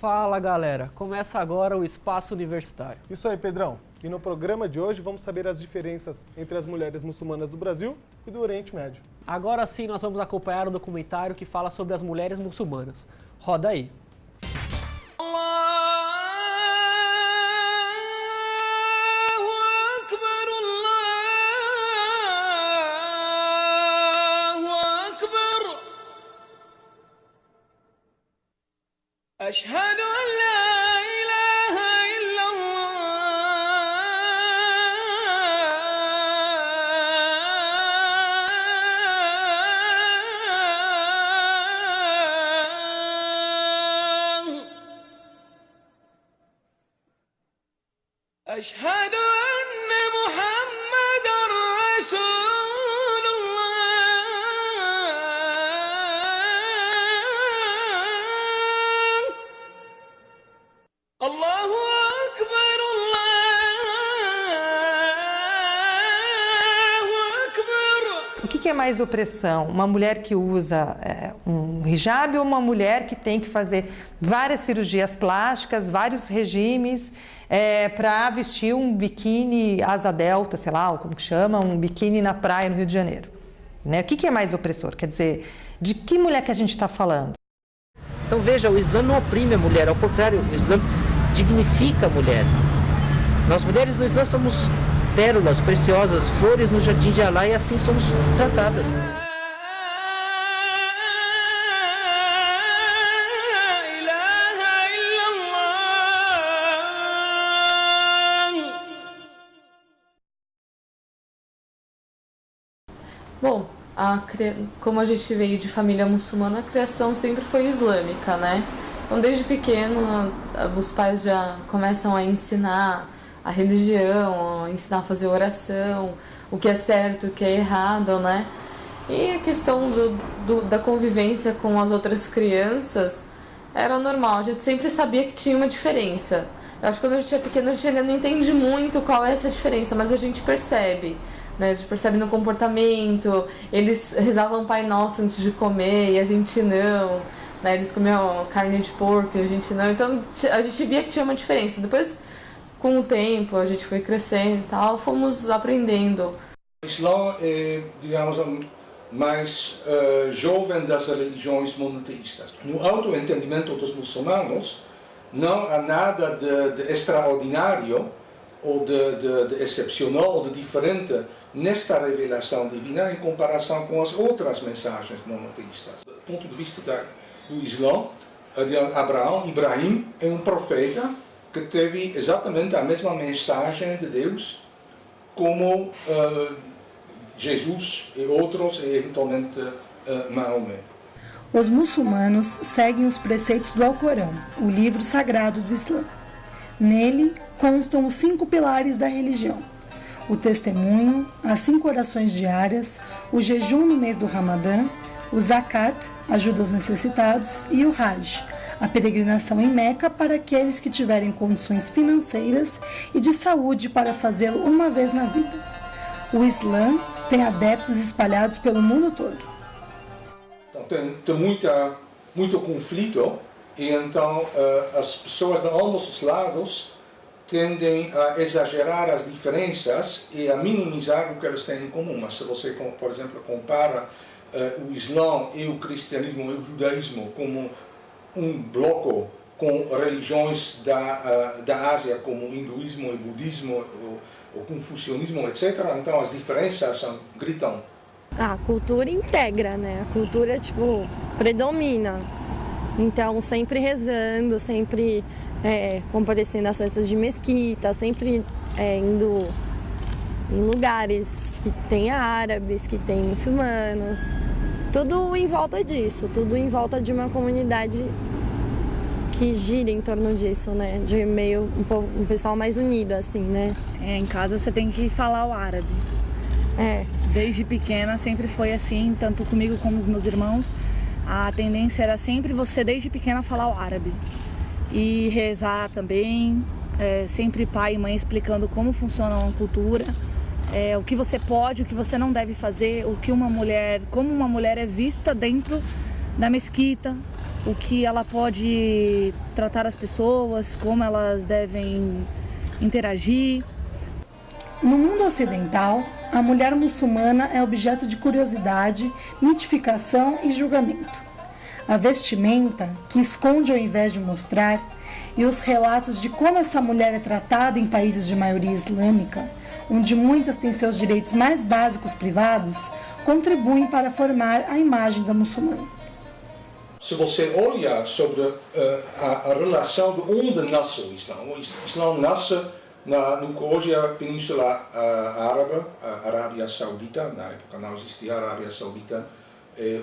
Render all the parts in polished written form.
Fala galera, começa agora o Espaço Universitário. Isso aí, Pedrão. E no programa de hoje vamos saber as diferenças entre as mulheres muçulmanas do Brasil e do Oriente Médio. Agora sim nós vamos acompanhar o documentário que fala sobre as mulheres muçulmanas. Roda aí. أشهد أن لا إله إلا الله أشهد أن محمدا رسول الله أكبر الله أكبر. O que é mais opressão? Uma mulher que usa um hijab ou uma mulher que tem que fazer várias cirurgias plásticas, vários regimes para vestir um biquíni asa delta, sei lá, como que chama, um biquíni na praia no Rio de Janeiro? Né? O que é mais opressor? Quer dizer, de que mulher que a gente está falando? Então veja, o Islã não oprime a mulher, ao contrário, o Islã dignifica a mulher. Nós mulheres no Islã somos pérolas preciosas, flores no jardim de Alá e assim somos tratadas. Bom, como a gente veio de família muçulmana, a criação sempre foi islâmica, né? Então, desde pequeno, os pais já começam a ensinar a religião, a ensinar a fazer oração, o que é certo, o que é errado, né? E a questão da convivência com as outras crianças era normal, a gente sempre sabia que tinha uma diferença. Eu acho que quando a gente é pequeno, a gente ainda não entende muito qual é essa diferença, mas a gente percebe. Né, a gente percebe no comportamento, eles rezavam Pai Nosso antes de comer e a gente não, né, eles comiam carne de porco e a gente não, então a gente via que tinha uma diferença. Depois, com o tempo, a gente foi crescendo e tal, fomos aprendendo. O Islã é, digamos, mais jovem das religiões monoteístas. No autoentendimento dos muçulmanos, não há nada de extraordinário ou de excepcional ou de diferente nesta revelação divina em comparação com as outras mensagens monoteístas. Do ponto de vista do Islã, Ibrahim é um profeta que teve exatamente a mesma mensagem de Deus como Jesus e outros, e eventualmente Maomé. Os muçulmanos seguem os preceitos do Alcorão, o livro sagrado do Islã. Nele constam os 5 pilares da religião: o testemunho, as 5 orações diárias, o jejum no mês do Ramadã, o zakat, ajuda aos necessitados, e o hajj, a peregrinação em Meca para aqueles que tiverem condições financeiras e de saúde para fazê-lo uma vez na vida. O Islã tem adeptos espalhados pelo mundo todo. Então, tem muito conflito, e então as pessoas de ambos os lados tendem a exagerar as diferenças e a minimizar o que eles têm em comum. Mas se você, por exemplo, compara o Islã e o cristianismo e o judaísmo como um bloco com religiões da Ásia, como o hinduísmo e o budismo, o confucionismo, etc., então as diferenças gritam. A cultura integra, né? A cultura, predomina. Então, sempre rezando, sempre comparecendo às festas de mesquita, sempre indo em lugares que tem árabes, que tem muçulmanos. Tudo em volta disso, tudo em volta de uma comunidade que gira em torno disso, né? De meio um pessoal mais unido, assim, né? Em casa você tem que falar o árabe. Desde pequena sempre foi assim, tanto comigo como os meus irmãos. A tendência era sempre você, desde pequena, falar o árabe. E rezar também, sempre pai e mãe explicando como funciona uma cultura, o que você pode, o que você não deve fazer, como uma mulher é vista dentro da mesquita, o que ela pode tratar as pessoas, como elas devem interagir. No mundo ocidental, a mulher muçulmana é objeto de curiosidade, mitificação e julgamento. A vestimenta, que esconde ao invés de mostrar, e os relatos de como essa mulher é tratada em países de maioria islâmica, onde muitas têm seus direitos mais básicos privados, contribuem para formar a imagem da muçulmana. Se você olhar sobre a relação de onde nasce o Islã nasce no que hoje é a Península Árabe, a Arábia Saudita. Na época não existia a Arábia Saudita, é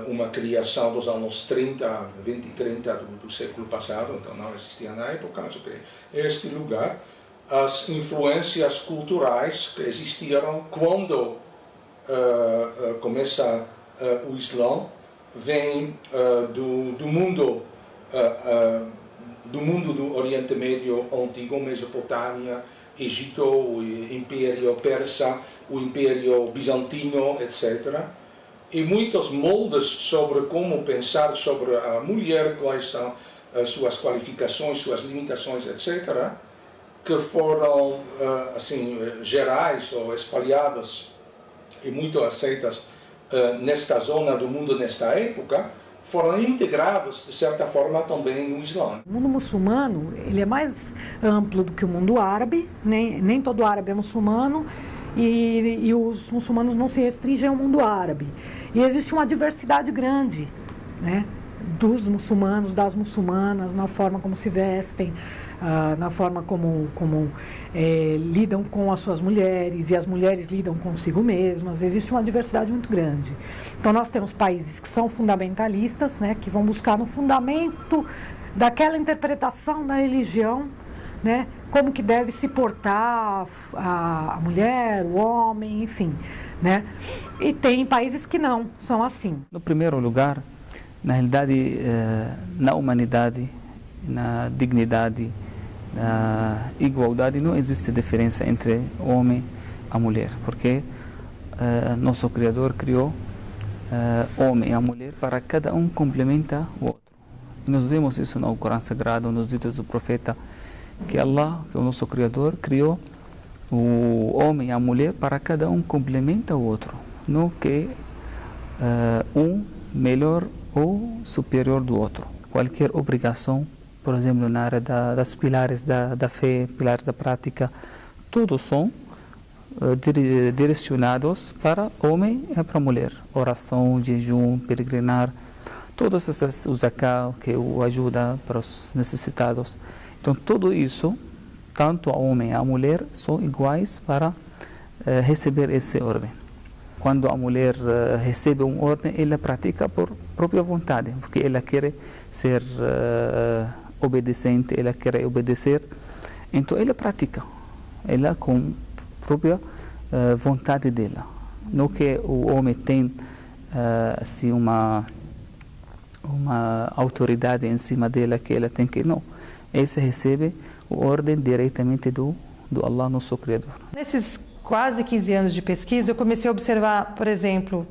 uma criação dos anos 30, 20 e 30 do século passado, então não existia na época. Este lugar, as influências culturais que existiram quando começa o Islã, vem do mundo do Oriente Médio antigo, Mesopotâmia, Egito, o Império Persa, o Império Bizantino, etc. E muitos moldes sobre como pensar sobre a mulher, quais são as suas qualificações, suas limitações, etc., que foram assim, gerais ou espalhadas e muito aceitas nesta zona do mundo, nesta época, foram integrados, de certa forma, também no Islã. O mundo muçulmano ele é mais amplo do que o mundo árabe, nem todo árabe é muçulmano, e os muçulmanos não se restringem ao mundo árabe. E existe uma diversidade grande, né, dos muçulmanos, das muçulmanas, na forma como se vestem, na forma como lidam com as suas mulheres, e as mulheres lidam consigo mesmas. Existe uma diversidade muito grande. Então nós temos países que são fundamentalistas, né, que vão buscar no fundamento daquela interpretação da religião, né, como que deve se portar a mulher, o homem, enfim, né? E tem países que não são assim. No primeiro lugar, na realidade, na humanidade, na dignidade, na igualdade, não existe diferença entre o homem e a mulher, porque nosso Criador criou o homem e a mulher para cada um complementa o outro. E nós vemos isso no Corão Sagrado, nos ditos do profeta, que Allah, que é o nosso Criador, criou o homem e a mulher para cada um complementa o outro, não que um melhor ou superior do outro. Qualquer obrigação, por exemplo, na área das pilares da fé, pilares da prática, todos são direcionados para homem e para mulher. Oração, jejum, peregrinar, todos esses, o zakat, que o ajuda para os necessitados. Então, tudo isso, tanto a homem e a mulher, são iguais para receber essa ordem. Quando a mulher recebe uma ordem, ela pratica por própria vontade, porque ela quer ser obedecente, ela quer obedecer. Então, ela pratica, ela com própria vontade dela. Não que o homem tem assim, uma autoridade em cima dela que ela tem que... Não. Esse recebe a ordem diretamente do Allah, nosso Criador. Nesses quase 15 anos de pesquisa, eu comecei a observar, por exemplo,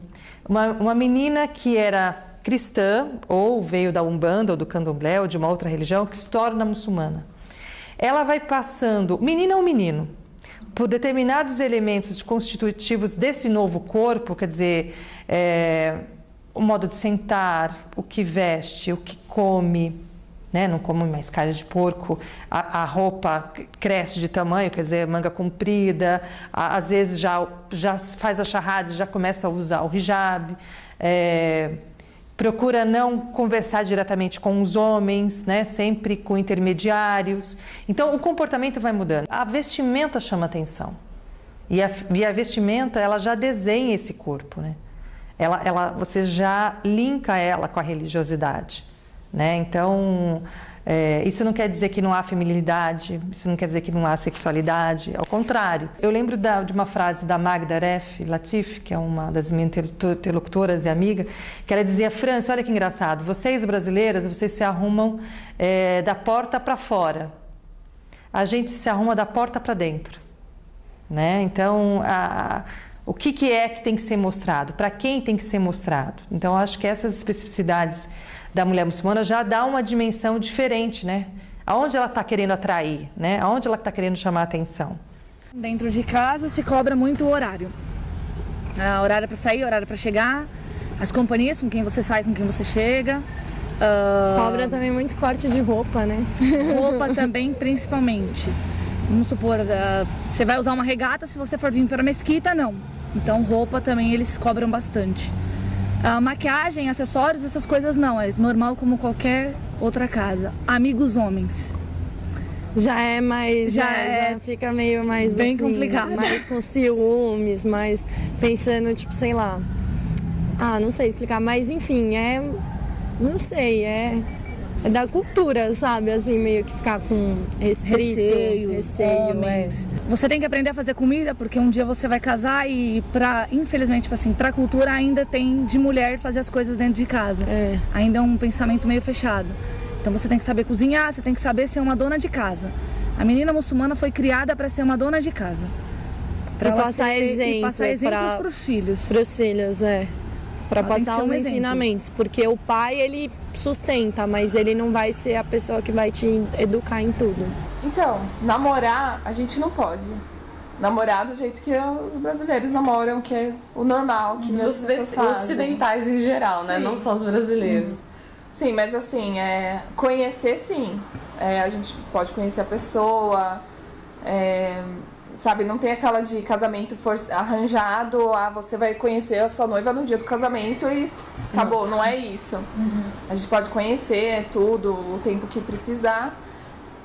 uma menina que era cristã, ou veio da Umbanda, ou do Candomblé, ou de uma outra religião, que se torna muçulmana. Ela vai passando, menina ou menino, por determinados elementos constitutivos desse novo corpo, quer dizer, o modo de sentar, o que veste, o que come, né? Não come mais carne de porco, a roupa cresce de tamanho, quer dizer, manga comprida, às vezes já faz a charrada, já começa a usar o hijab, procura não conversar diretamente com os homens, né? Sempre com intermediários. Então o comportamento vai mudando. A vestimenta chama atenção. E a vestimenta, ela já desenha esse corpo, né? Você já linka ela com a religiosidade, né? Então, isso não quer dizer que não há feminilidade, isso não quer dizer que não há sexualidade, ao contrário. Eu lembro de uma frase da Magda Latif, que é uma das minhas interlocutoras e amiga, que ela dizia: França, olha que engraçado, vocês brasileiras, vocês se arrumam da porta para fora, a gente se arruma da porta para dentro, né? Então, o que é que tem que ser mostrado? Para quem tem que ser mostrado? Então, acho que essas especificidades da mulher muçulmana já dá uma dimensão diferente, né? Aonde ela está querendo atrair, né? Aonde ela está querendo chamar a atenção. Dentro de casa se cobra muito o horário. Horário para sair, horário para chegar, as companhias com quem você sai, com quem você chega. Cobra também muito corte de roupa, né? Roupa também, principalmente. Vamos supor, você vai usar uma regata, se você for vir para a mesquita, não. Então roupa também eles cobram bastante. Maquiagem, acessórios, essas coisas não, é normal como qualquer outra casa. Amigos homens. Já é mais, já fica meio mais bem assim, complicado. Mais com ciúmes, mais pensando, tipo, sei lá. Não sei explicar, mas enfim, não sei, é da cultura, sabe? Assim, meio que ficar com receio. Você tem que aprender a fazer comida, porque um dia você vai casar e infelizmente, assim, pra cultura ainda tem de mulher fazer as coisas dentro de casa. Ainda é um pensamento meio fechado. Então você tem que saber cozinhar, você tem que saber ser uma dona de casa. A menina muçulmana foi criada para ser uma dona de casa. Para passar exemplos para os filhos. Para os filhos, para passar os ensinamentos. Porque o pai, ele sustenta, mas ele não vai ser a pessoa que vai te educar em tudo. Então, namorar, a gente não pode. Namorar do jeito que os brasileiros namoram, que é o normal, que as pessoas fazem. Ocidentais em geral, né? Não só os brasileiros. Sim, mas assim, conhecer sim. A gente pode conhecer a pessoa, sabe? Não tem aquela de casamento arranjado, você vai conhecer a sua noiva no dia do casamento e acabou, não é isso. A gente pode conhecer tudo, o tempo que precisar.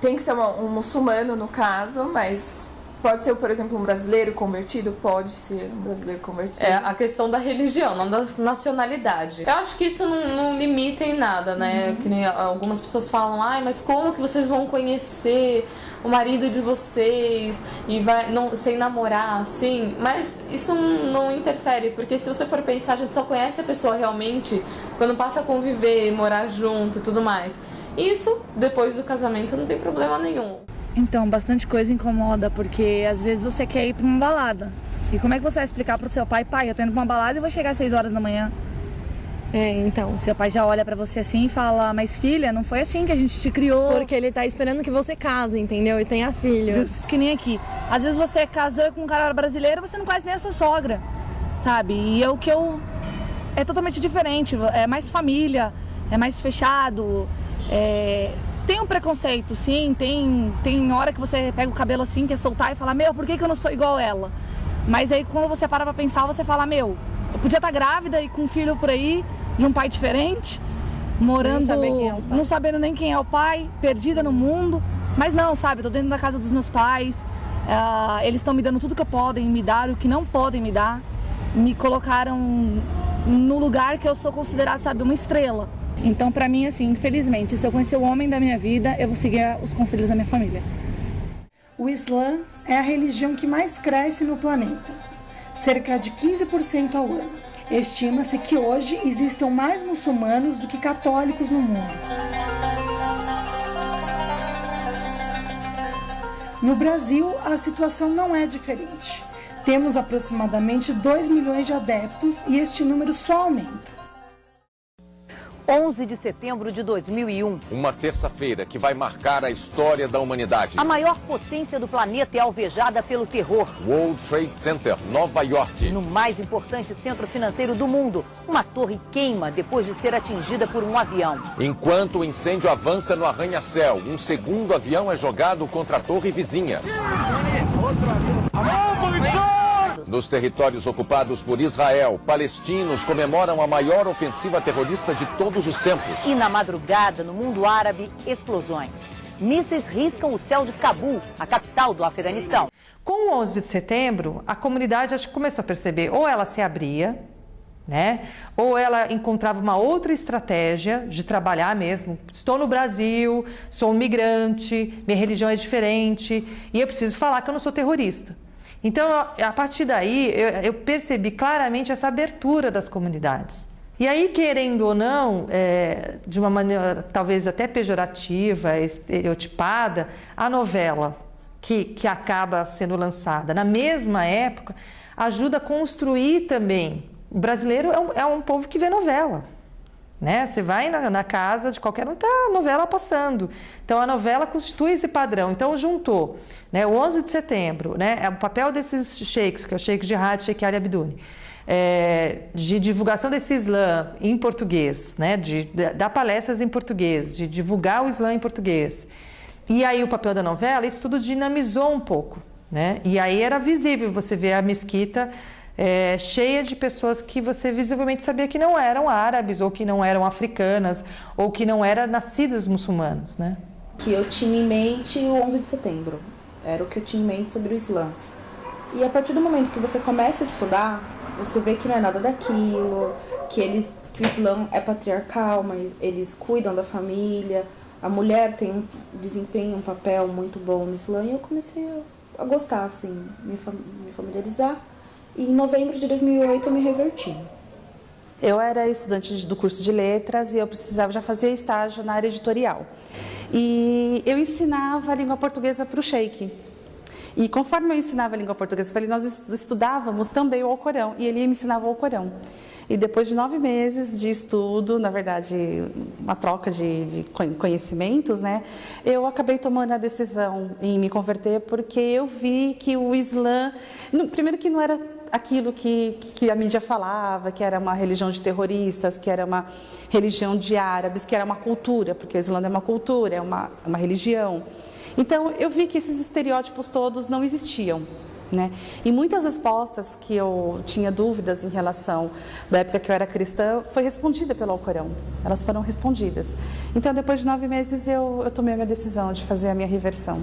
Tem que ser um muçulmano no caso, mas pode ser, por exemplo, um brasileiro convertido? Pode ser um brasileiro convertido. A questão da religião, não da nacionalidade. Eu acho que isso não limita em nada, né? Que nem algumas pessoas falam, mas como que vocês vão conhecer o marido de vocês e sem namorar, assim? Mas isso não interfere, porque se você for pensar, a gente só conhece a pessoa realmente quando passa a conviver, morar junto e tudo mais. Isso, depois do casamento, não tem problema nenhum. Então, bastante coisa incomoda, porque às vezes você quer ir pra uma balada. E como é que você vai explicar pro seu pai, eu tô indo pra uma balada e vou chegar às 6 horas da manhã? Então. Seu pai já olha pra você assim e fala, mas filha, não foi assim que a gente te criou. Porque ele tá esperando que você case, entendeu? E tenha filho. Justo que nem aqui. Às vezes você casou com um cara brasileiro, você não conhece nem a sua sogra, sabe? E é totalmente diferente, é mais família, é mais fechado, Tem um preconceito, sim, tem hora que você pega o cabelo assim, quer soltar e fala, por que eu não sou igual ela? Mas aí quando você para pra pensar, você fala, eu podia estar grávida e com um filho por aí, de um pai diferente, morando, não sabendo nem quem é o pai, perdida no mundo, mas não, sabe, tô dentro da casa dos meus pais, eles estão me dando tudo que podem me dar, o que não podem me dar, me colocaram no lugar que eu sou considerada, sabe, uma estrela. Então, pra mim, assim, infelizmente, se eu conhecer o homem da minha vida, eu vou seguir os conselhos da minha família. O Islã é a religião que mais cresce no planeta, cerca de 15% ao ano. Estima-se que hoje existam mais muçulmanos do que católicos no mundo. No Brasil, a situação não é diferente. Temos aproximadamente 2 milhões de adeptos e este número só aumenta. 11 de setembro de 2001. Uma terça-feira que vai marcar a história da humanidade. A maior potência do planeta é alvejada pelo terror. World Trade Center, Nova York. No mais importante centro financeiro do mundo, uma torre queima depois de ser atingida por um avião. Enquanto o incêndio avança no arranha-céu, um segundo avião é jogado contra a torre vizinha. Nos territórios ocupados por Israel, palestinos comemoram a maior ofensiva terrorista de todos os tempos. E na madrugada, no mundo árabe, explosões. Mísseis riscam o céu de Cabul, a capital do Afeganistão. Com o 11 de setembro, a comunidade acho que começou a perceber, ou ela se abria, né? Ou ela encontrava uma outra estratégia de trabalhar mesmo. Estou no Brasil, sou um migrante, minha religião é diferente e eu preciso falar que eu não sou terrorista. Então, a partir daí, eu percebi claramente essa abertura das comunidades. E aí, querendo ou não, de uma maneira talvez até pejorativa, estereotipada, a novela que acaba sendo lançada na mesma época ajuda a construir também. O brasileiro é um povo que vê novela. né? Você vai na casa de qualquer um, tá a novela passando. Então, a novela constitui esse padrão. Então, juntou, né, o 11 de setembro, né, o papel desses sheiks, que é o Sheikh Jihad, Sheikh Ali Abduni, de divulgação desse Islã em português, né, de dar palestras em português, de divulgar o Islã em português. E aí, o papel da novela, isso tudo dinamizou um pouco, né? E aí era visível você ver a mesquita cheia de pessoas que você visivelmente sabia que não eram árabes, ou que não eram africanas, ou que não eram nascidos muçulmanos, né? Que eu tinha em mente o 11 de setembro, era o que eu tinha em mente sobre o Islã. E a partir do momento que você começa a estudar, você vê que não é nada daquilo, que o Islã é patriarcal, mas eles cuidam da família, a mulher desempenha um papel muito bom no Islã, e eu comecei a gostar, assim, me familiarizar. E em novembro de 2008 eu me reverti. Eu era estudante do curso de letras e eu precisava já fazer estágio na área editorial. E eu ensinava a língua portuguesa para o sheik. E conforme eu ensinava a língua portuguesa para ele, nós estudávamos também o Alcorão. E ele me ensinava o Alcorão. E depois de 9 meses de estudo, na verdade, uma troca de conhecimentos, né, eu acabei tomando a decisão em me converter porque eu vi que o Islã, primeiro que não era aquilo que a mídia falava, que era uma religião de terroristas, que era uma religião de árabes, que era uma cultura, porque o Islã é uma cultura, é uma religião. Então, eu vi que esses estereótipos todos não existiam, né? E muitas respostas que eu tinha dúvidas em relação da época que eu era cristã foi respondida pelo Alcorão. Elas foram respondidas. Então, depois de 9 meses, eu tomei a minha decisão de fazer a minha reversão.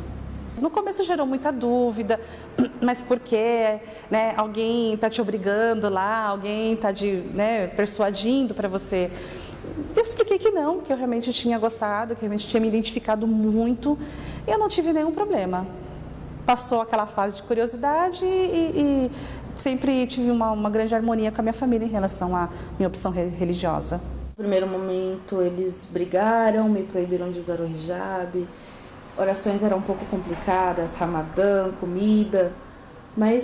No começo gerou muita dúvida, mas por quê? Né? Alguém está te obrigando lá, alguém está persuadindo para você. Eu expliquei que não, que eu realmente tinha gostado, que eu realmente tinha me identificado muito e eu não tive nenhum problema. Passou aquela fase de curiosidade e sempre tive uma grande harmonia com a minha família em relação à minha opção religiosa. No primeiro momento eles brigaram, me proibiram de usar o hijab. Orações eram um pouco complicadas, ramadã, comida, mas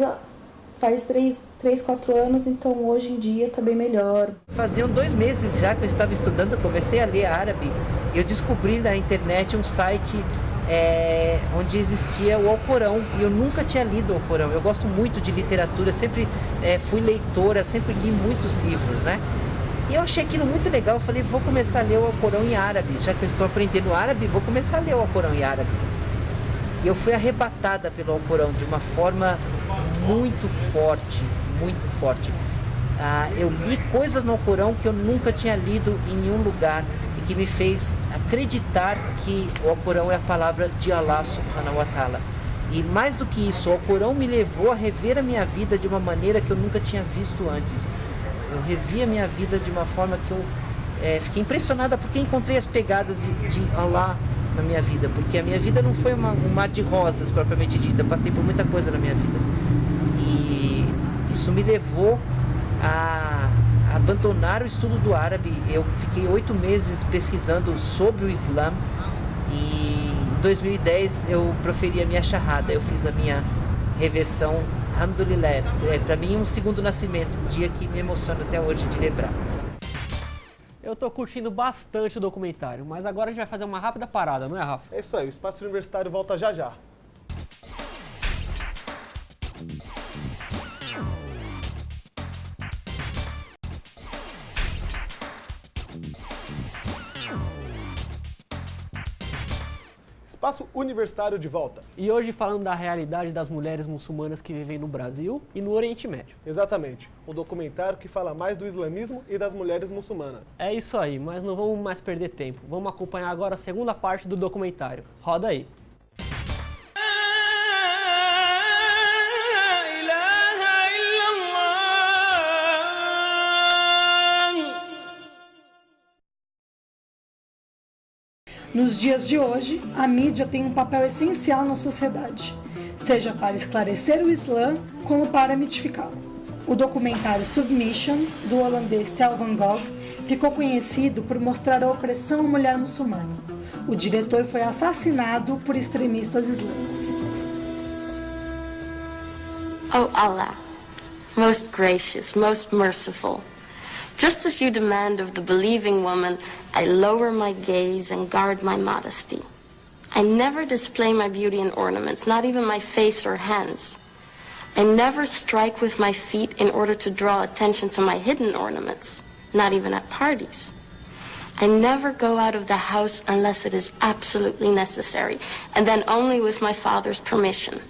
faz 3, 4 anos, então hoje em dia está bem melhor. Faziam 2 meses já que eu estava estudando, eu comecei a ler árabe e eu descobri na internet um site onde existia o Alcorão e eu nunca tinha lido o Alcorão. Eu gosto muito de literatura, sempre fui leitora, sempre li muitos livros, né? E eu achei aquilo muito legal, eu falei, vou começar a ler o Alcorão em árabe, já que eu estou aprendendo árabe, vou começar a ler o Alcorão em árabe. E eu fui arrebatada pelo Alcorão de uma forma muito forte, muito forte. Eu li coisas no Alcorão que eu nunca tinha lido em nenhum lugar e que me fez acreditar que o Alcorão é a palavra de Allah subhanahu wa ta'ala. E mais do que isso, o Alcorão me levou a rever a minha vida de uma maneira que eu nunca tinha visto antes. Eu revi a minha vida de uma forma que eu fiquei impressionada porque encontrei as pegadas de Allah na minha vida. Porque a minha vida não foi um mar de rosas, propriamente dita. Eu passei por muita coisa na minha vida. E isso me levou a abandonar o estudo do árabe. Eu fiquei 8 meses pesquisando sobre o Islã. E em 2010 eu proferi a minha shahada. Eu fiz a minha reversão. Alhamdulillah, para mim um segundo nascimento, um dia que me emociona até hoje de lembrar. Eu tô curtindo bastante o documentário, mas agora a gente vai fazer uma rápida parada, não é, Rafa? É isso aí, o Espaço Universitário volta já já. Espaço Universitário de volta. E hoje falando da realidade das mulheres muçulmanas que vivem no Brasil e no Oriente Médio. Exatamente, um documentário que fala mais do islamismo e das mulheres muçulmanas. É isso aí, mas não vamos mais perder tempo. Vamos acompanhar agora a segunda parte do documentário. Roda aí. Nos dias de hoje, a mídia tem um papel essencial na sociedade, seja para esclarecer o Islã, como para mitificá-lo. O documentário Submission, do holandês Tel van Gogh, ficou conhecido por mostrar a opressão à mulher muçulmana. O diretor foi assassinado por extremistas islâmicos. O Allah, most gracious, most merciful, Just as you demand of the believing woman, I lower my gaze and guard my modesty. I never display my beauty in ornaments, not even my face or hands. I never strike with my feet in order to draw attention to my hidden ornaments, not even at parties. I never go out of the house unless it is absolutely necessary, and then only with my father's permission.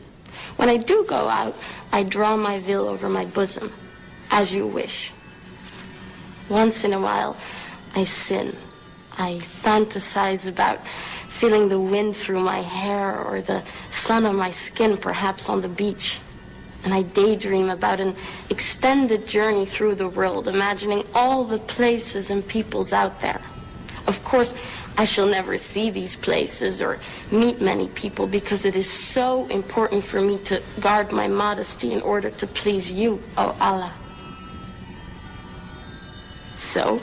When I do go out, I draw my veil over my bosom, as you wish. Once in a while, I sin. I fantasize about feeling the wind through my hair or the sun on my skin, perhaps on the beach. And I daydream about an extended journey through the world, imagining all the places and peoples out there. Of course, I shall never see these places or meet many people because it is so important for me to guard my modesty in order to please you, O Allah. So,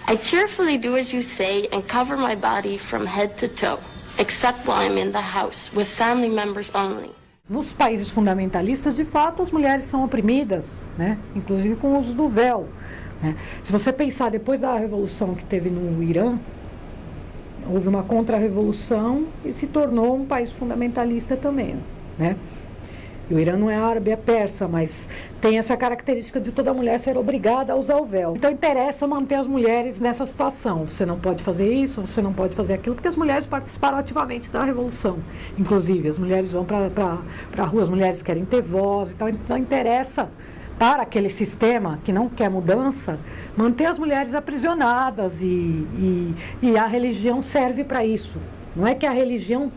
I cheerfully do as you say and cover my body from head to toe, except while I'm in the house, with family members only. Nos países fundamentalistas, de fato, as mulheres são oprimidas, né? Inclusive com o uso do véu. Né? Se você pensar, depois da revolução que teve no Irã, houve uma contra-revolução e se tornou um país fundamentalista também, né? E o Irã não é árabe, é persa, mas tem essa característica de toda mulher ser obrigada a usar o véu. Então interessa manter as mulheres nessa situação. Você não pode fazer isso, você não pode fazer aquilo, porque as mulheres participaram ativamente da revolução. Inclusive, as mulheres vão para a rua, as mulheres querem ter voz e tal. Então interessa para aquele sistema que não quer mudança, manter as mulheres aprisionadas e a religião serve para isso. Não é que a religião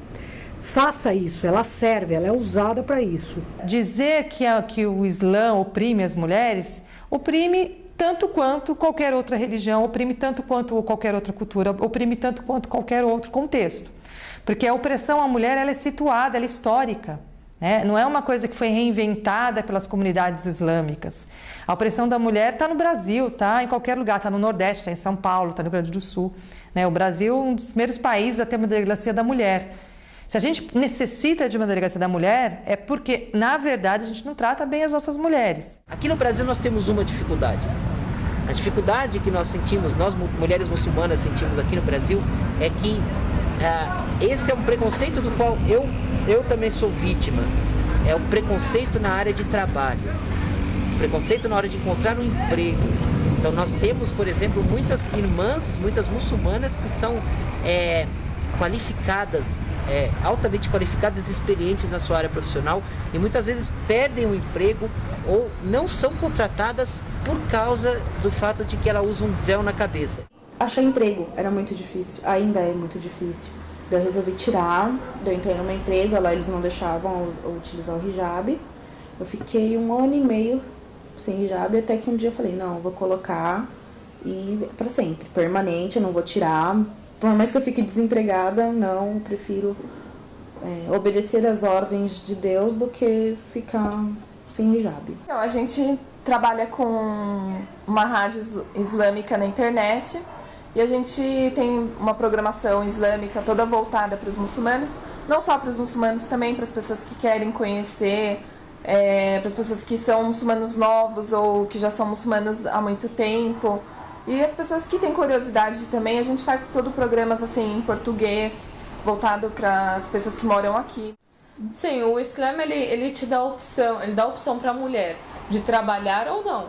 faça isso, ela serve, ela é usada para isso. Dizer que o Islã oprime as mulheres, oprime tanto quanto qualquer outra religião, oprime tanto quanto qualquer outra cultura, oprime tanto quanto qualquer outro contexto. Porque a opressão à mulher, ela é situada, ela é histórica. Né? Não é uma coisa que foi reinventada pelas comunidades islâmicas. A opressão da mulher está no Brasil, está em qualquer lugar, está no Nordeste, está em São Paulo, está no Rio Grande do Sul. Né? O Brasil é um dos primeiros países a ter uma delegacia da mulher. Se a gente necessita de uma delegacia da mulher, é porque, na verdade, a gente não trata bem as nossas mulheres. Aqui no Brasil nós temos uma dificuldade. A dificuldade que nós sentimos, nós mulheres muçulmanas sentimos aqui no Brasil, é que esse é um preconceito do qual eu também sou vítima. É o preconceito na área de trabalho. O preconceito na hora de encontrar um emprego. Então nós temos, por exemplo, muitas irmãs, muitas muçulmanas que são qualificadas, altamente qualificadas e experientes na sua área profissional e muitas vezes perdem o emprego ou não são contratadas por causa do fato de que ela usa um véu na cabeça. Achar emprego era muito difícil, ainda é muito difícil. Daí eu resolvi tirar, daí eu entrei numa empresa, lá eles não deixavam eu utilizar o hijab. Eu fiquei 1 ano e meio sem hijab, até que um dia eu falei, não, eu vou colocar e para sempre, permanente, eu não vou tirar. Por mais que eu fique desempregada, não, eu prefiro obedecer às ordens de Deus do que ficar sem hijab. Então, a gente trabalha com uma rádio islâmica na internet e a gente tem uma programação islâmica toda voltada para os muçulmanos, não só para os muçulmanos, também para as pessoas que querem conhecer, para as pessoas que são muçulmanos novos ou que já são muçulmanos há muito tempo. E as pessoas que têm curiosidade também, a gente faz todo programas assim em português, voltado para as pessoas que moram aqui. Sim, o Islã ele te dá opção, ele dá opção para a mulher de trabalhar ou não.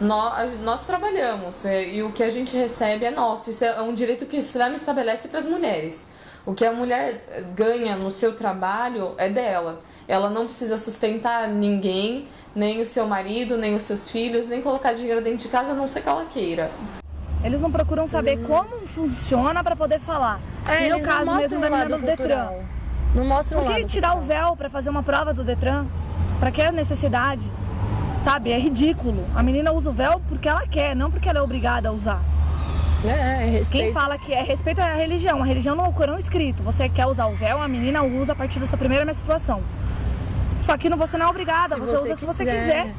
Nós trabalhamos e o que a gente recebe é nosso. Isso é um direito que o Islã estabelece para as mulheres. O que a mulher ganha no seu trabalho é dela. Ela não precisa sustentar ninguém, nem o seu marido, nem os seus filhos, nem colocar dinheiro dentro de casa, a não ser que ela queira. Eles não procuram saber como funciona para poder falar. Que no caso mesmo da menina do Detran. Não mostram. Por que tirar o véu para fazer uma prova do Detran? Para que necessidade? Sabe, é ridículo. A menina usa o véu porque ela quer, não porque ela é obrigada a usar. Respeito. Quem fala que é respeito é a religião. A religião não é o Corão escrito. Você quer usar o véu, a menina usa a partir da sua primeira menstruação. Só que você não é obrigada, você usa se você quiser.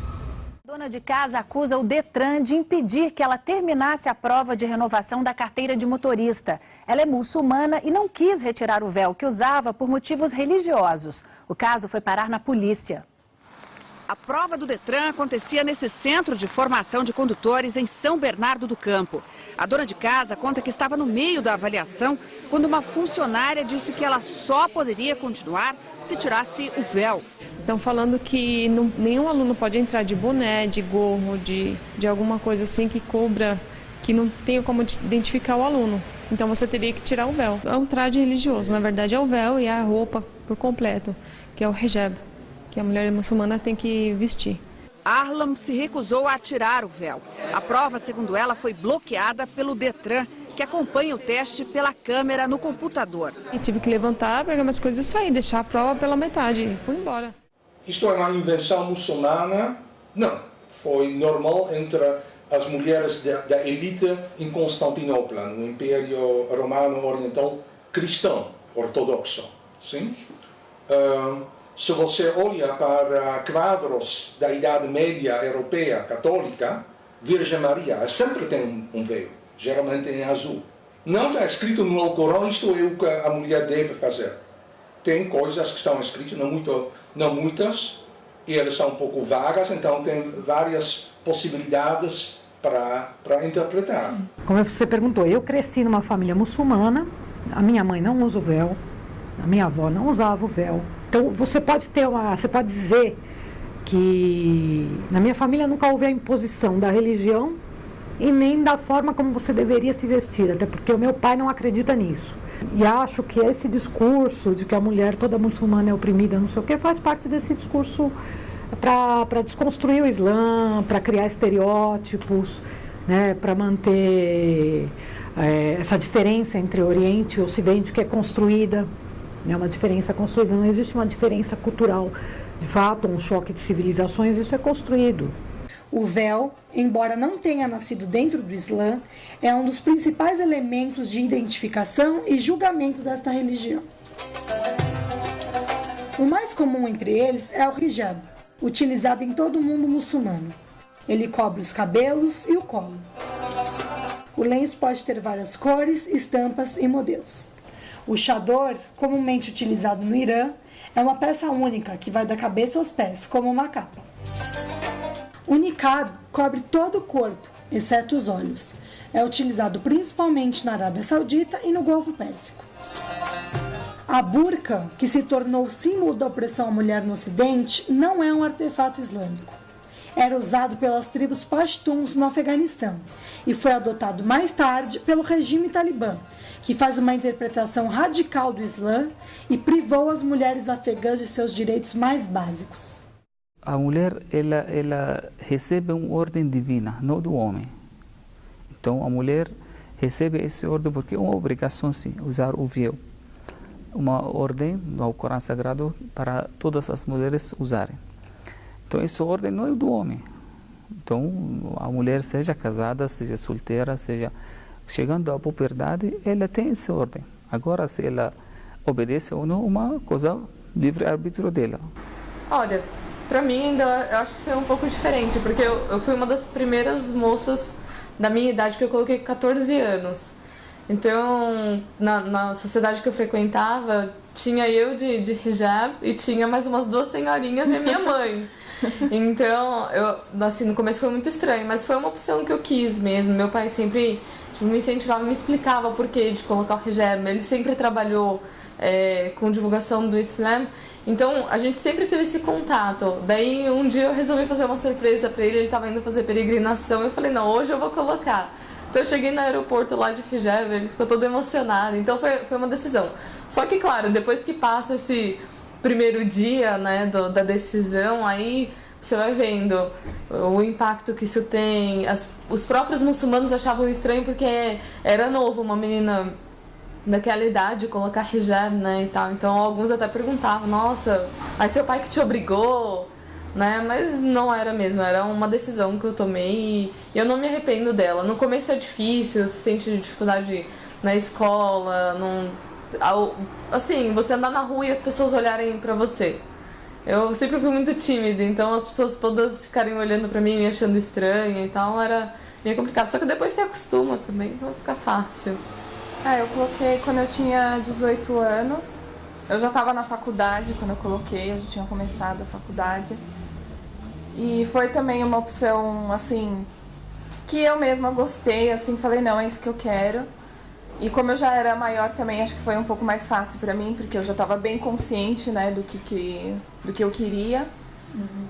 Dona de casa acusa o Detran de impedir que ela terminasse a prova de renovação da carteira de motorista. Ela é muçulmana e não quis retirar o véu que usava por motivos religiosos. O caso foi parar na polícia. A prova do Detran acontecia nesse centro de formação de condutores em São Bernardo do Campo. A dona de casa conta que estava no meio da avaliação quando uma funcionária disse que ela só poderia continuar se tirasse o véu. Estão falando que nenhum aluno pode entrar de boné, de gorro, de alguma coisa assim que cubra, que não tenha como identificar o aluno. Então você teria que tirar o véu. É um traje religioso, na verdade é o véu e a roupa por completo, que é o hijab, que a mulher muçulmana tem que vestir. Arlam se recusou a tirar o véu. A prova, segundo ela, foi bloqueada pelo Detran, que acompanha o teste pela câmera no computador. E tive que levantar, pegar minhas coisas e sair, deixar a prova pela metade e fui embora. Isto é uma invenção muçulmana? Não. Foi normal entre as mulheres da elite em Constantinopla, no Império Romano Oriental cristão, ortodoxo. Sim? Se você olha para quadros da Idade Média Europeia Católica, Virgem Maria sempre tem um véu, geralmente em azul. Não está escrito no Alcorão, isto é o que a mulher deve fazer. Tem coisas que estão escritas, não muitas, e elas são um pouco vagas, então tem várias possibilidades para interpretar. Como você perguntou, eu cresci numa família muçulmana, a minha mãe não usa o véu, a minha avó não usava o véu. Então você pode dizer que na minha família nunca houve a imposição da religião e nem da forma como você deveria se vestir, até porque o meu pai não acredita nisso. E acho que esse discurso de que a mulher toda muçulmana é oprimida, não sei o que, faz parte desse discurso para desconstruir o Islã, para criar estereótipos, né, para manter essa diferença entre Oriente e Ocidente que é construída. É uma diferença construída, não existe uma diferença cultural. De fato, um choque de civilizações, isso é construído. O véu, embora não tenha nascido dentro do Islã, é um dos principais elementos de identificação e julgamento desta religião. O mais comum entre eles é o hijab, utilizado em todo o mundo muçulmano. Ele cobre os cabelos e o colo. O lenço pode ter várias cores, estampas e modelos. O chador, comumente utilizado no Irã, é uma peça única que vai da cabeça aos pés, como uma capa. O niqab cobre todo o corpo, exceto os olhos. É utilizado principalmente na Arábia Saudita e no Golfo Pérsico. A burca, que se tornou símbolo da opressão à mulher no Ocidente, não é um artefato islâmico. Era usado pelas tribos pashtuns no Afeganistão e foi adotado mais tarde pelo regime talibã, que faz uma interpretação radical do Islã e privou as mulheres afegãs de seus direitos mais básicos. A mulher ela recebe uma ordem divina, não do homem. Então a mulher recebe essa ordem porque é uma obrigação sim, usar o véu. Uma ordem do Corão Sagrado para todas as mulheres usarem. Então essa ordem não é do homem. Então a mulher seja casada, seja solteira, seja chegando à puberdade, ela tem essa ordem. Agora se ela obedece ou não, uma coisa livre-arbítrio dela. Olha, pra mim ainda eu acho que foi um pouco diferente, porque eu fui uma das primeiras moças da minha idade que eu coloquei 14 anos. Então, na sociedade que eu frequentava, tinha eu de hijab e tinha mais umas 2 senhorinhas e a minha mãe. Então, assim, no começo foi muito estranho, mas foi uma opção que eu quis mesmo. Meu pai sempre me incentivava, me explicava o porquê de colocar o hijab. Ele sempre trabalhou com divulgação do Islã. Então, a gente sempre teve esse contato. Daí, um dia eu resolvi fazer uma surpresa para ele. Ele estava indo fazer peregrinação. Eu falei, não, hoje eu vou colocar. Então, eu cheguei no aeroporto lá de hijab, ele ficou todo emocionado. Então, foi uma decisão. Só que, claro, depois que passa esse primeiro dia, né, da decisão, aí você vai vendo o impacto que isso tem. Os próprios muçulmanos achavam estranho porque era novo uma menina daquela idade colocar hijab, né, e tal. Então alguns até perguntavam, nossa, mas seu pai que te obrigou, né? Mas não era mesmo, era uma decisão que eu tomei e eu não me arrependo dela. No começo é difícil, você sente dificuldade na escola, assim, você andar na rua e as pessoas olharem pra você. Eu sempre fui muito tímida, então as pessoas todas ficarem olhando pra mim me achando estranha e tal, era meio complicado. Só que depois você acostuma também, então fica fácil. Eu coloquei quando eu tinha 18 anos. Eu já estava na faculdade quando eu coloquei, eu já tinha começado a faculdade. E foi também uma opção, assim, que eu mesma gostei, assim, falei, não, é isso que eu quero. E como eu já era maior também, acho que foi um pouco mais fácil pra mim, porque eu já estava bem consciente, né, do que eu queria.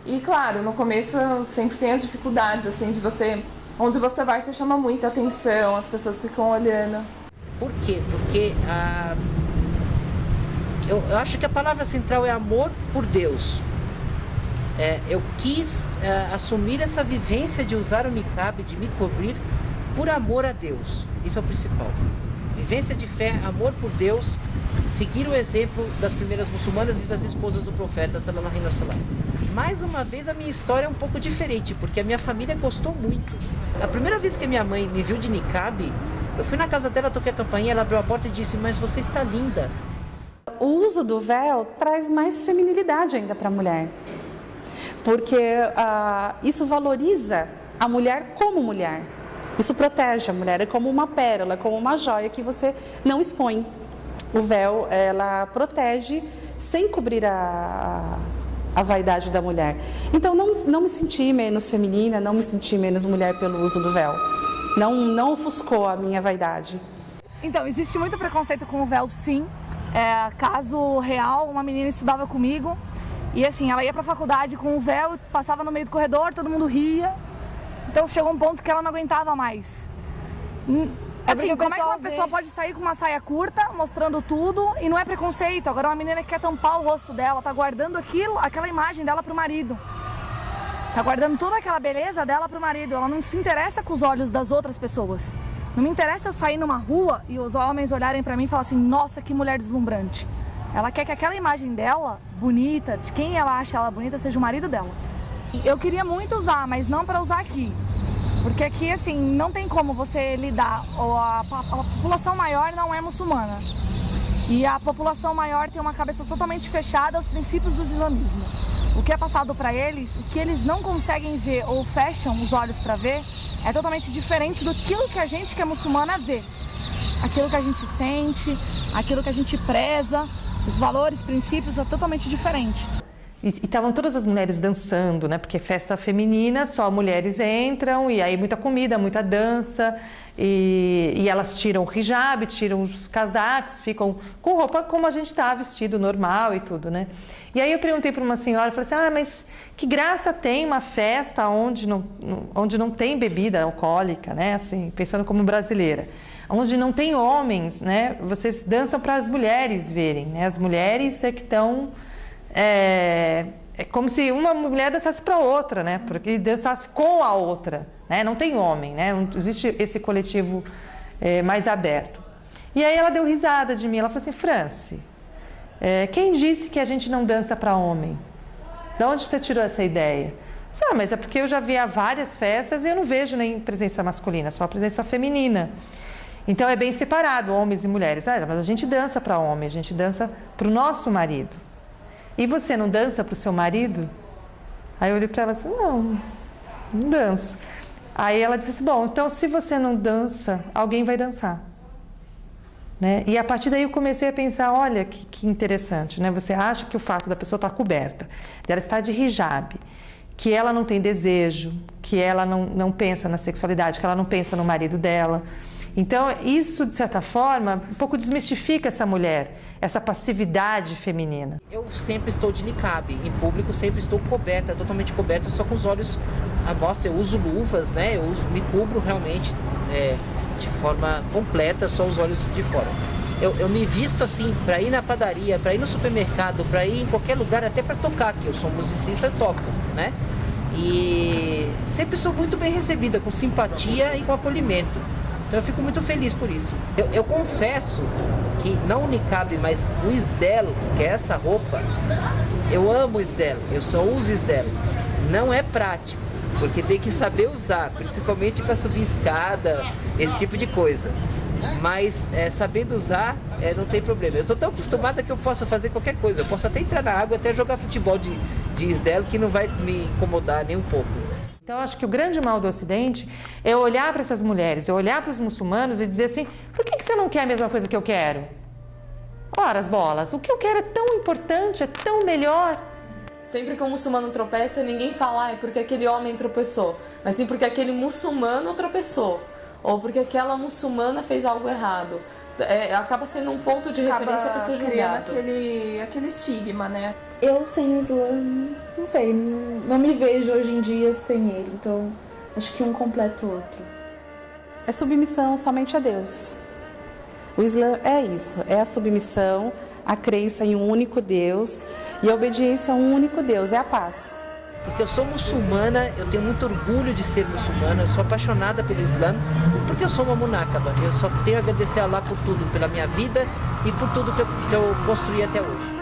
E claro, no começo sempre tem as dificuldades, assim, de você... Onde você vai, você chama muita atenção, as pessoas ficam olhando. Por quê? Porque eu acho que a palavra central é amor por Deus. Eu quis assumir essa vivência de usar o niqab, de me cobrir, por amor a Deus. Isso é o principal. Vivência de fé, amor por Deus, seguir o exemplo das primeiras muçulmanas e das esposas do profeta, sallallahu alaihi wasallam. Mais uma vez, a minha história é um pouco diferente, porque a minha família gostou muito. A primeira vez que a minha mãe me viu de niqab, eu fui na casa dela, toquei a campainha, ela abriu a porta e disse, mas você está linda. O uso do véu traz mais feminilidade ainda para a mulher, porque isso valoriza a mulher como mulher. Isso protege a mulher, é como uma pérola, é como uma joia que você não expõe. O véu, ela protege sem cobrir a vaidade da mulher. Então, não me senti menos feminina, não me senti menos mulher pelo uso do véu. Não ofuscou a minha vaidade. Então, existe muito preconceito com o véu, sim. Caso real, uma menina estudava comigo e assim, ela ia para a faculdade com o véu, passava no meio do corredor, todo mundo ria. Então chegou um ponto que ela não aguentava mais. Assim, como é que uma pessoa pode sair com uma saia curta, mostrando tudo, e não é preconceito? Agora uma menina que quer tampar o rosto dela, tá guardando aquela imagem dela pro marido. Tá guardando toda aquela beleza dela pro marido. Ela não se interessa com os olhos das outras pessoas. Não me interessa eu sair numa rua e os homens olharem pra mim e falar assim, nossa, que mulher deslumbrante. Ela quer que aquela imagem dela, bonita, de quem ela acha ela bonita, seja o marido dela. Eu queria muito usar, mas não para usar aqui. Porque aqui, assim, não tem como você lidar. A população maior não é muçulmana. E a população maior tem uma cabeça totalmente fechada aos princípios do islamismo. O que é passado para eles, o que eles não conseguem ver ou fecham os olhos para ver, é totalmente diferente do que a gente que é muçulmana vê. Aquilo que a gente sente, aquilo que a gente preza, os valores, princípios, é totalmente diferente. E estavam todas as mulheres dançando, né? Porque festa feminina, só mulheres entram, e aí muita comida, muita dança, e elas tiram o hijab, tiram os casacos, ficam com roupa como a gente está, vestido normal e tudo, né? E aí eu perguntei para uma senhora, falei assim, mas que graça tem uma festa onde não tem bebida alcoólica, né? Assim, pensando como brasileira. Onde não tem homens, né? Vocês dançam para as mulheres verem, né? As mulheres é que estão... É como se uma mulher dançasse para outra, né? Porque dançasse com a outra, né? Não tem homem, né? Não existe esse coletivo mais aberto. E aí ela deu risada de mim, ela falou assim, Franci, quem disse que a gente não dança para homem? De onde você tirou essa ideia? Mas é porque eu já vi várias festas e eu não vejo nem presença masculina, só a presença feminina. Então é bem separado, homens e mulheres. Mas a gente dança para homem, a gente dança para o nosso marido. E você não dança para o seu marido? Aí eu olhei para ela assim, não danço. Aí ela disse assim, bom, então se você não dança, alguém vai dançar. Né? E a partir daí eu comecei a pensar, olha que interessante, né? Você acha que o fato da pessoa estar coberta, dela estar de hijab, que ela não tem desejo, que ela não pensa na sexualidade, que ela não pensa no marido dela. Então isso, de certa forma, um pouco desmistifica essa mulher, essa passividade feminina. Eu sempre estou de niqab, em público sempre estou coberta, totalmente coberta, só com os olhos à mostra. Eu uso luvas, né? Me cubro realmente de forma completa, só os olhos de fora. Eu me visto assim para ir na padaria, para ir no supermercado, para ir em qualquer lugar, até para tocar, que eu sou musicista, toco, né? E sempre sou muito bem recebida, com simpatia e com acolhimento. Então eu fico muito feliz por isso. Eu confesso que não o niqab, mas o isdel, que é essa roupa, eu amo o isdel, eu só uso isdel. Não é prático, porque tem que saber usar, principalmente para subir escada, esse tipo de coisa. Mas sabendo usar, não tem problema. Eu estou tão acostumada que eu posso fazer qualquer coisa. Eu posso até entrar na água, até jogar futebol de isdel, que não vai me incomodar nem um pouco. Então, acho que o grande mal do Ocidente é olhar para essas mulheres, é olhar para os muçulmanos e dizer assim, por que você não quer a mesma coisa que eu quero? Ora, as bolas, o que eu quero é tão importante, é tão melhor. Sempre que um muçulmano tropeça, ninguém fala, é porque aquele homem tropeçou, mas sim porque aquele muçulmano tropeçou, ou porque aquela muçulmana fez algo errado. Acaba sendo um ponto de referência para ser julgado. Aquele estigma, né? Eu sem o Islã, não sei, não me vejo hoje em dia sem ele, então acho que um completa o outro. É submissão somente a Deus. O Islã é isso, é a submissão, a crença em um único Deus e a obediência a um único Deus, é a paz. Porque eu sou muçulmana, eu tenho muito orgulho de ser muçulmana, eu sou apaixonada pelo Islã, porque eu sou uma munakaba. Eu só tenho a agradecer a Allah por tudo, pela minha vida e por tudo que eu construí até hoje.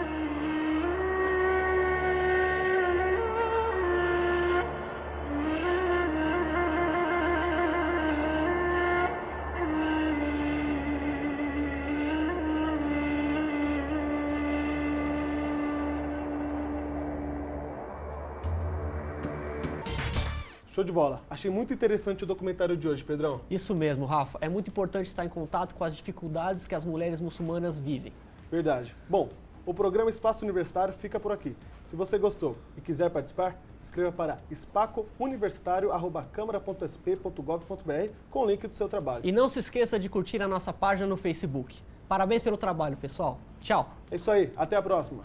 Show de bola. Achei muito interessante o documentário de hoje, Pedrão. Isso mesmo, Rafa. É muito importante estar em contato com as dificuldades que as mulheres muçulmanas vivem. Verdade. Bom, o programa Espaço Universitário fica por aqui. Se você gostou e quiser participar, escreva para espacouniversitario@câmara.sp.gov.br com o link do seu trabalho. E não se esqueça de curtir a nossa página no Facebook. Parabéns pelo trabalho, pessoal. Tchau. É isso aí. Até a próxima.